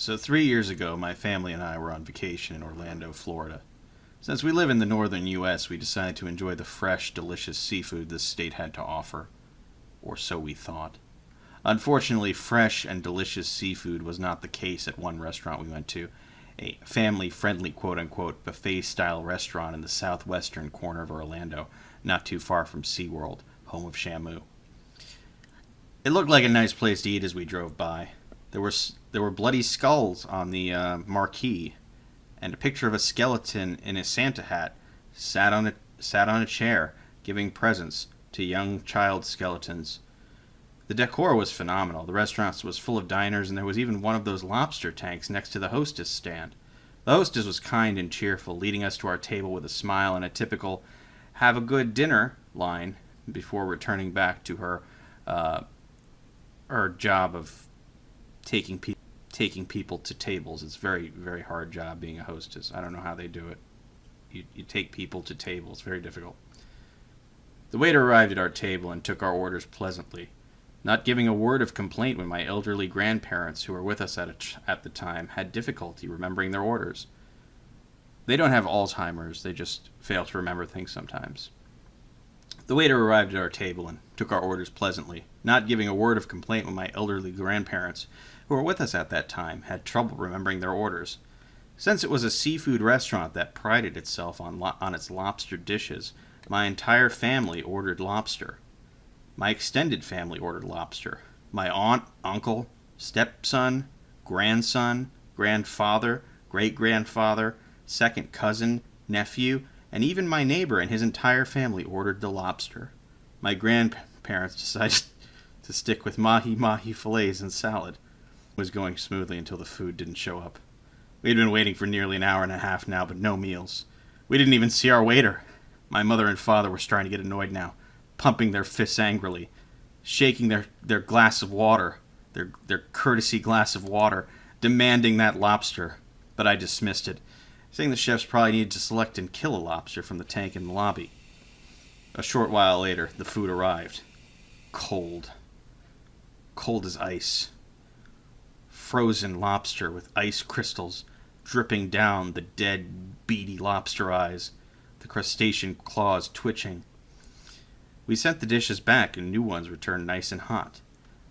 So 3 years ago, my family and I were on vacation in Orlando, Florida. Since we live in the northern U.S., we decided to enjoy the fresh, delicious seafood this state had to offer. Or so we thought. Unfortunately, fresh and delicious seafood was not the case at one restaurant we went to, a family-friendly quote-unquote buffet-style restaurant in the southwestern corner of Orlando, not too far from SeaWorld, home of Shamu. It looked like a nice place to eat as we drove by. There were bloody skulls on the marquee, and a picture of a skeleton in a Santa hat sat on a chair, giving presents to young child skeletons. The decor was phenomenal. The restaurant was full of diners, and there was even one of those lobster tanks next to the hostess stand. The hostess was kind and cheerful, leading us to our table with a smile and a typical "have a good dinner" line before returning back to her job of taking people to tables. It's very, very hard job being a hostess. I don't know how they do it. You take people to tables. Very difficult. The waiter arrived at our table and took our orders pleasantly, not giving a word of complaint when my elderly grandparents, who were with us at the time, had difficulty remembering their orders. They don't have Alzheimer's, they just fail to remember things sometimes. The waiter arrived at our table and took our orders pleasantly, not giving a word of complaint when my elderly grandparents, who were with us at that time, had trouble remembering their orders. Since it was a seafood restaurant that prided itself on its lobster dishes, my entire family ordered lobster. My extended family ordered lobster. My aunt, uncle, stepson, grandson, grandfather, great-grandfather, second cousin, nephew, and even my neighbor and his entire family ordered the lobster. My grandparents decided to stick with mahi-mahi fillets and salad. It was going smoothly until the food didn't show up. We had been waiting for nearly an hour and a half now, but no meals. We didn't even see our waiter. My mother and father were starting to get annoyed now, pumping their fists angrily, shaking their glass of water, their courtesy glass of water, demanding that lobster. But I dismissed it, saying the chefs probably needed to select and kill a lobster from the tank in the lobby. A short while later, the food arrived. Cold. Cold as ice. Frozen lobster with ice crystals dripping down the dead, beady lobster eyes, the crustacean claws twitching. We sent the dishes back, and new ones returned nice and hot.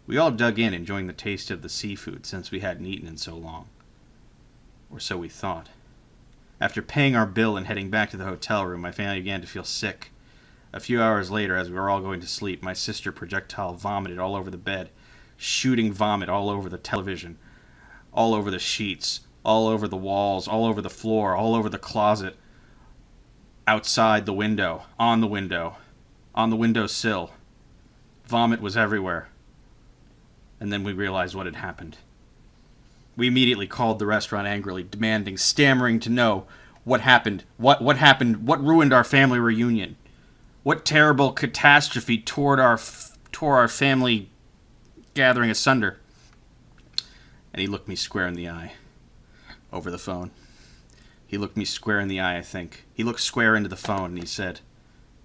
We all dug in, enjoying the taste of the seafood, since we hadn't eaten in so long. Or so we thought. After paying our bill and heading back to the hotel room, my family began to feel sick. A few hours later, as we were all going to sleep, my sister projectile vomited all over the bed, shooting vomit all over the television, all over the sheets, all over the walls, all over the floor, all over the closet, outside the window, on the windowsill. Vomit was everywhere. And then we realized what had happened. We immediately called the restaurant angrily, demanding, stammering to know what happened. What happened? What ruined our family reunion? What terrible catastrophe tore our family gathering asunder? And he looked me square in the eye. Over the phone. He looked me square in the eye, I think. He looked square into the phone and he said,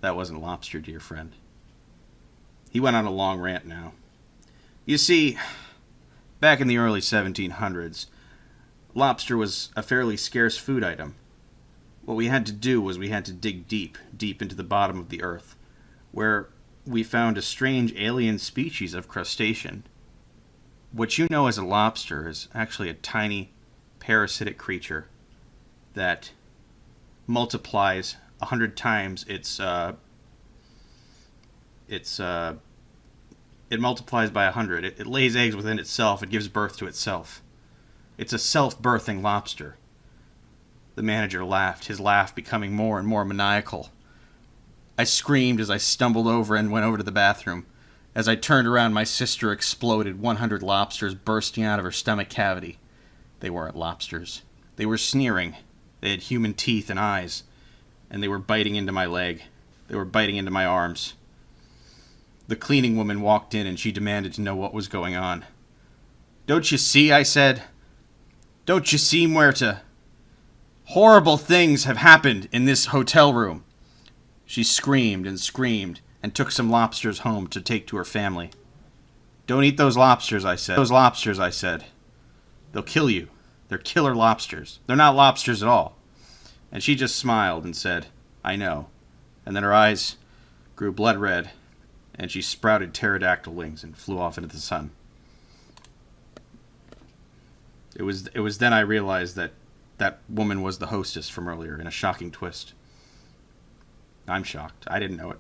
"That wasn't lobster, dear friend." He went on a long rant now. You see, back in the early 1700s, lobster was a fairly scarce food item. What we had to do was we had to dig deep, deep into the bottom of the earth, where we found a strange alien species of crustacean. What you know as a lobster is actually a tiny, parasitic creature that multiplies 100 times it multiplies by 100. It lays eggs within itself. It gives birth to itself. It's a self-birthing lobster. The manager laughed, his laugh becoming more and more maniacal. I screamed as I stumbled over and went over to the bathroom. As I turned around, my sister exploded, 100 lobsters bursting out of her stomach cavity. They weren't lobsters. They were sneering. They had human teeth and eyes. And they were biting into my leg. They were biting into my arms. The cleaning woman walked in and she demanded to know what was going on. "Don't you see?" I said. "Don't you see, Muerta? Horrible things have happened in this hotel room." She screamed and took some lobsters home to take to her family. "Don't eat those lobsters," I said. "Those lobsters," I said. "They'll kill you." They're killer lobsters. They're not lobsters at all. And she just smiled and said, I know. And then her eyes grew blood red, and she sprouted pterodactyl wings and flew off into the sun. It was then I realized that that woman was the hostess from earlier in a shocking twist. I'm shocked. I didn't know it.